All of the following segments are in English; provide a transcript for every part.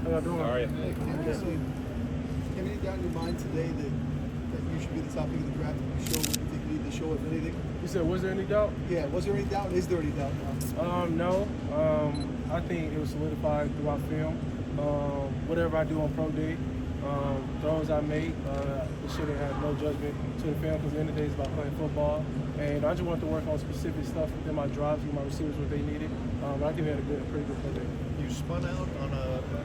How y'all doing? How are you? Hey, any doubt in your mind today that you should be the top pick of the draft? You show what you think you need to show, if anything? You said, was there any doubt? Yeah, was there any doubt? Is there any doubt now? No. I think it was solidified throughout film. Whatever I do on pro day, throws I make, it shouldn't have no judgment to the film, because at the end of the day it's about playing football. And I just want to work on specific stuff in my drives, give my receivers what they needed. I think we had a pretty good pro day. You spun out on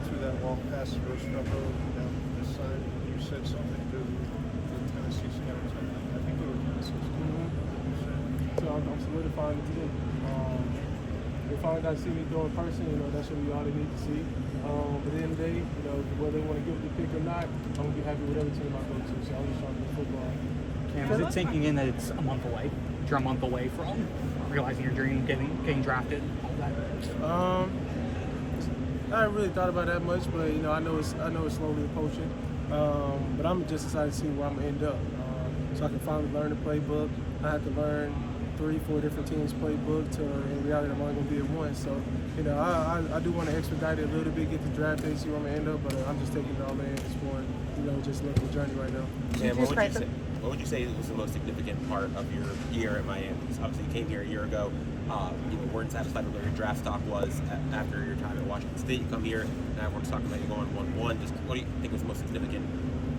through that long pass first number down this side. You said something to the Tennessee scouts. I think they were Tennessee scouts. So I'm solidifying it today. They finally got to see me throw in person. That should be all they need to see. But at the end of the day, whether they want to give the pick or not, I'm gonna be happy with every team I go to. So I'm just trying to play football. Cam, is it sinking in that it's a month away? You're a month away from realizing your dream, getting drafted, all that. I haven't really thought about that much, but I know it's slowly approaching. But I'm just excited to see where I'm gonna end up. So I can finally learn the playbook. I have to learn 3-4 different teams' playbook to, in reality, I'm only gonna be at one. So I do want to expedite it a little bit, get the draft day, see where I'm gonna end up. But I'm just taking it all in. It's more, just looking the journey right now. And what would you say was the most significant part of your year at Miami? Because obviously you came here a year ago. You weren't satisfied with where your draft stock was after your time at Washington State. You come here, and everyone's talking about you going 1-1. Just what do you think was the most significant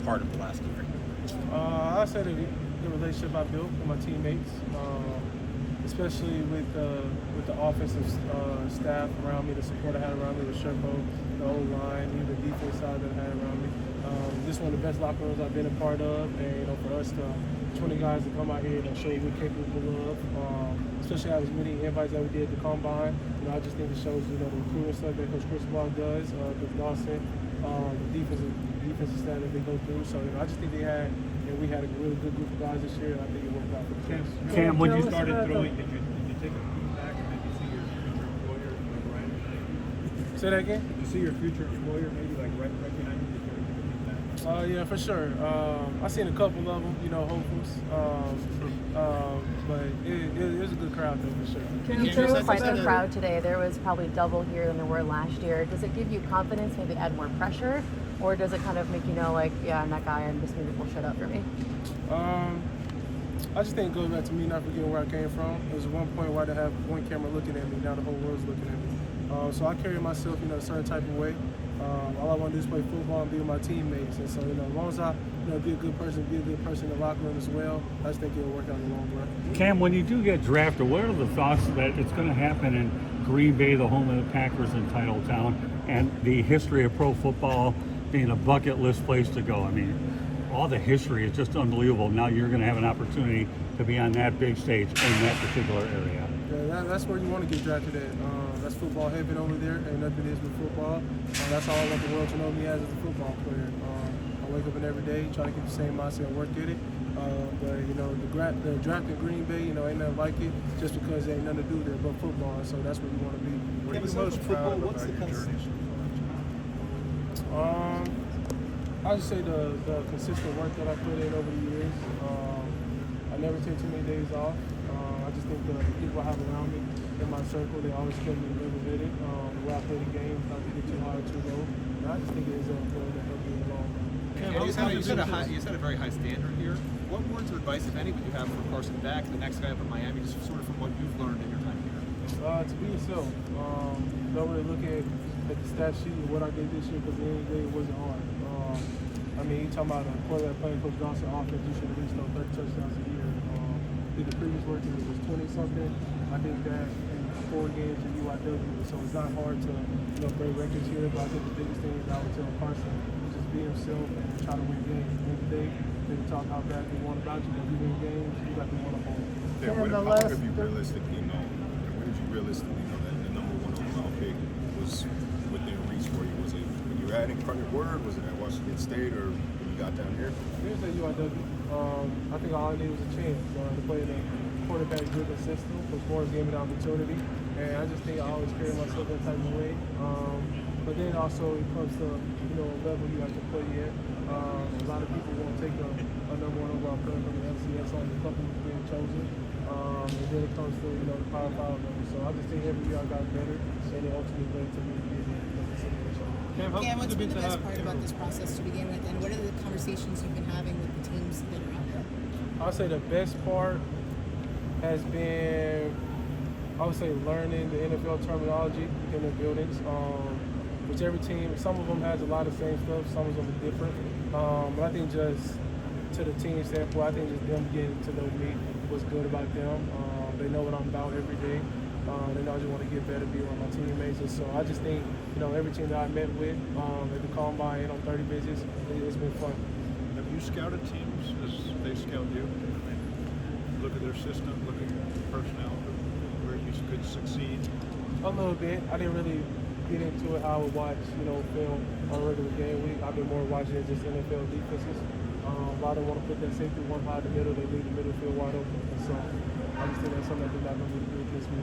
part of the last year? I say the relationship I built with my teammates, especially with the offensive staff around me, the support I had around me, the Sherpo, the O-line, even the defense side that I had around me. This is one of the best locker rooms I've been a part of, and for us to 20 guys to come out here and show you what we're capable of, especially as many invites that we did to Combine. I just think it shows the recruiting stuff that Coach Cristobal does, Coach Dawson, the defensive staff that they go through. So I just think we had a really good group of guys this year, and I think it worked out for the team. Cam, when you started throwing, did you take a peek back and maybe see your future employer, like Ryan? Say that again? Did you see your future employer maybe like recognize you? Did you ever take a peek back? Yeah, for sure. I've seen a couple of them, hopefuls. But it was a good crowd, though, for sure. There was quite the crowd today. There was probably double here than there were last year. Does it give you confidence, maybe add more pressure? Or does it kind of make you know, like, yeah, I'm that guy, and this music will shut up for me? I just think it goes back to me not forgetting where I came from. There was one point where I didn't have one camera looking at me. Now the whole world's looking at me. So I carry myself, a certain type of way. All I want to do is play football and be with my teammates. And so, as long as I, be a good person in the locker room as well, I just think it'll work out in the long run. Cam, when you do get drafted, what are the thoughts that it's going to happen in Green Bay, the home of the Packers in Titletown, and the history of pro football being a bucket list place to go? I mean, all the history is just unbelievable. Now you're going to have an opportunity to be on that big stage in that particular area. Yeah, that's where you want to get drafted at. That's football heaven over there, and nothing is but football. That's all I want the world to know me as a football player. I wake up in every day, try to get the same mindset and work at it. But the draft in Green Bay, ain't nothing like it, just because there ain't nothing to do there but football. And so that's where you want to be. What are you most proud of about your journey so far? I just say the consistent work that I put in over the years. I never take too many days off. I just think the people I have around me in my circle, they always keep me motivated. The way I play the game, not to get too hard, too low. And I just think it is a goal that helps me along. You set a very high standard here. What words of advice, if any, would you have for Carson Beck, the next guy up in Miami, just sort of from what you've learned in your time here? To be yourself. Don't really look at the stat sheet and what I did this year, because at the end of the day, it wasn't hard. You talking about a quarterback playing Coach Dawson offense, you should at least throw 30 touchdowns a year. The previous work it was 20-something. I did that in 4 games at UIW, so it's not hard to break records here. But I think the biggest thing is I would tell Carson, just be himself and try to win games. At the end of the day, they can talk how bad they want about you, but if you win games, you got to win them all. Yeah, what have you realistically known? When did you realistically know that the number 1 overall pick was within reach for you? Was it when you were at Incarnate Word? Was it at Washington State, or when you got down here? It was at UIW. I think all I needed was a chance to play in a quarterback-driven system. Coach Morris gave me the opportunity, and I just think I always carry myself that type of way. But then also it comes to a level you have to play in. A lot of people won't take a number 1 overall player from the FCS on the couple being chosen. And then it comes to the Power 5 level. So I just think every year I got better, and it ultimately led to me being in the situation. Cam, what's been the best part about this process to begin with, and what are the conversations you've been having with the teams that are out there? I'll say the best part has been, I would say, learning the NFL terminology in the buildings. Which every team, some of them has a lot of same stuff, some of them are different. But I think just to the team standpoint, I think just them getting to know me was good about them. They know what I'm about every day. They know I just want to get better, be around my teammates. And so I just think, every team that I met with, at the Combine, on 30 visits, it's been fun. Have you scouted teams as they scout you? Look at their system, look at your personnel, where you could succeed? A little bit. I didn't really get into it how I would watch, film on a regular game week. I've been more watching it just NFL defenses. A lot of them want to put that safety one high in the middle. They leave the middle field wide open. And so I just think that's something that they're not going to do against me.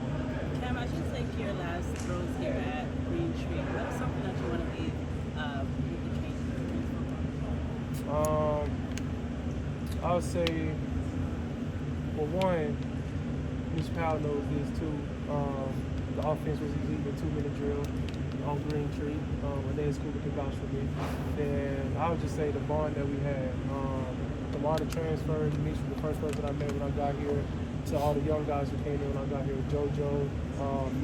Cam, as you take your last throws here at Green Tree, what's something that you want to leave with the change in football? I would say, well, one, Mr. Powell knows this too. The offense was leading the 2-minute drill on Green Tree. Renee Scuba can vouch for me. And I would just say the bond that we had. The lot of transfers, Mitch was the first person I met when I got here, to all the young guys who came in when I got here, JoJo,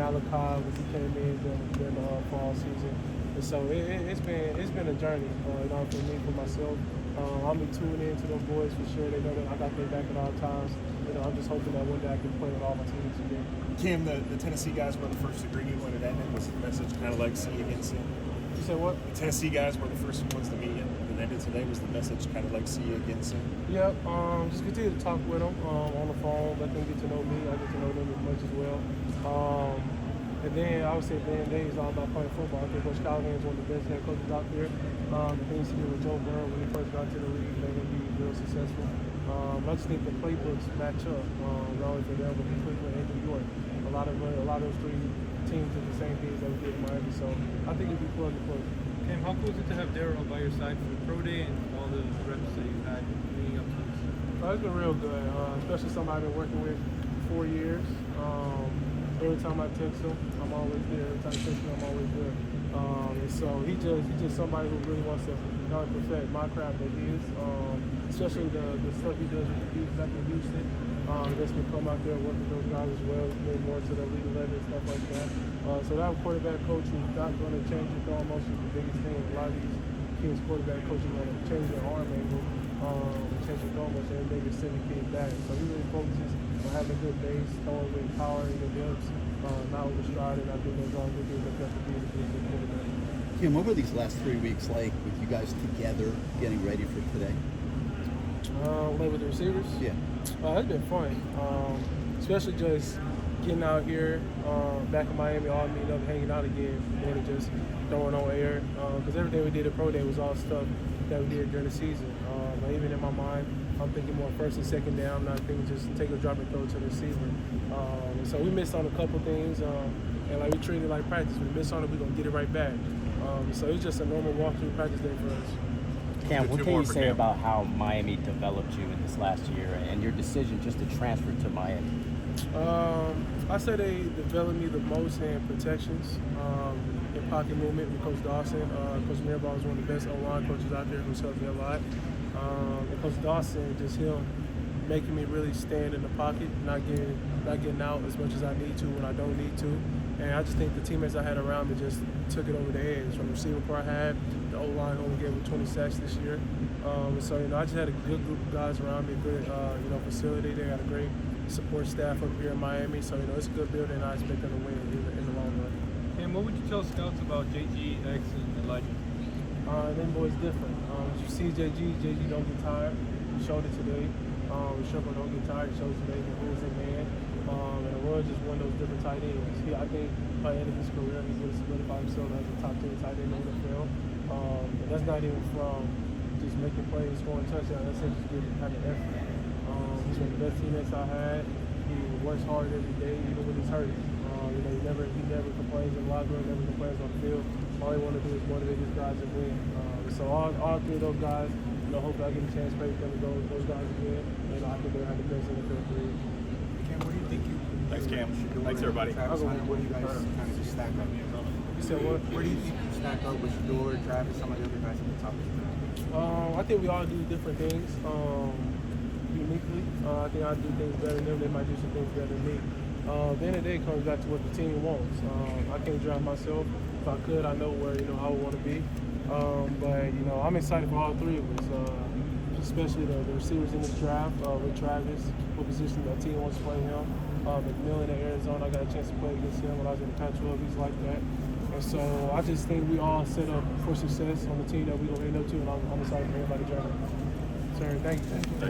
Malachi, when he came in during the fall season. And so it's been a journey, for me, for myself. I'm be tuning in to those boys for sure. They know that I got their back at all times. I'm just hoping that one day I can play with all my teammates again. Cam, the Tennessee guys were the first to greet you when it ended. Was the message kind of like, see you again soon? You said what? The Tennessee guys were the first ones to meet you. When it ended today, was the message kind of like, see you again soon? Yep. Just continue to talk with them on the phone. Let them get to know me. I get to know them as much as well. And then I would say at the end of the day, it's all about playing football. I think Coach Callahan is one of the best head coaches out there. The things he did with Joe Burrow when he first got to the league, they're going to be real successful. I just think the playbooks match up, not only for them, but for Cleveland and New York. A lot of those three teams did the same things that we did in Miami, so I think it'd be plug and play. Cam, how cool is it to have Darryl by your side for the pro day and all the reps that you've had leading up to this? It's been real good, especially somebody I've been working with for 4 years. Every time I text him, I'm always there. Every time I text him, I'm always there. And so he's just somebody who really wants to not perfect my craft at his, especially the stuff he does with the youth back in Houston. That's been come out there and work with those guys as well. He's been more to the Elite 11 and stuff like that. So that quarterback coach who's not going to change his throwing motion is the biggest thing. A lot of these kids quarterback coaches want to change their arm angle, change their throwing motion, and maybe send the kid back. So he really focuses on having a good base, throwing with power in the hips, not overstriding. I think those are good things that have to be a good quarterback. Kim, what were these last 3 weeks like with you guys together getting ready for today? Play with the receivers? Yeah. It's been fun, especially just getting out here back in Miami, all meeting up, hanging out again, more than just throwing on air. Because everything we did at Pro Day was all stuff that we did during the season. Even in my mind, I'm thinking more first and second down. I'm not thinking just take a drop and throw to the receiver. And so we missed on a couple things, and like we treated it like practice. We miss on it, we're gonna get it right back. So it's just a normal walkthrough practice day for us. Cam, what can you say about how Miami developed you in this last year and your decision just to transfer to Miami? I say they developed me the most in protections, in pocket movement with Coach Dawson. Coach Mirabal is one of the best O-line coaches out there who's helped me a lot. And Coach Dawson, just him making me really stand in the pocket, not getting out as much as I need to when I don't need to. And I just think the teammates I had around me just took it over the edge. From the receiver part I had, the O-line only gave me 20 sacks this year. So, I just had a good group of guys around me, a good, facility. They got a great support staff up here in Miami. So, it's a good building, and I expect them to win in the long run. And what would you tell scouts about JG, X, and Elijah? Them boys different. You see JG don't get tired. He showed it today. Sherpa don't get tired. He shows today he moves in man. And Aurora just one of those different tight ends. I think by the end of his career, he's going to solidify himself as a top 10 tight end in the NFL. And that's not even from just making plays, scoring touchdowns. That's just having effort. He's one of the best teammates I had. He works hard every day, even when he's hurt. He never complains in the locker room, never complains on the field. All he want to do is motivate his guys and win. So all three of those guys, hopefully I get a chance to play with them and those guys again. And I think they'll have the best NFL career. Cam, what do you think you Thanks, Cam. Thanks, everybody. What do you guys kind of just stack up? You said what? Where do you think you stack up with Shador, Travis, some of the other guys at the top of the draft? I think we all do different things uniquely. I think I do things better than them. They might do some things better than me. At the end of the day, it comes back to what the team wants. I can't draft myself. If I could, I know where I would want to be. But I'm excited for all three of us, especially the receivers in this draft with Travis. What position the team wants to play him. McMillan in Arizona, I got a chance to play against him when I was in the Pac-12. He's like that. And so I just think we all set up for success on the team that we don't end up to, and I'm excited for everybody joining. Sir, thank you.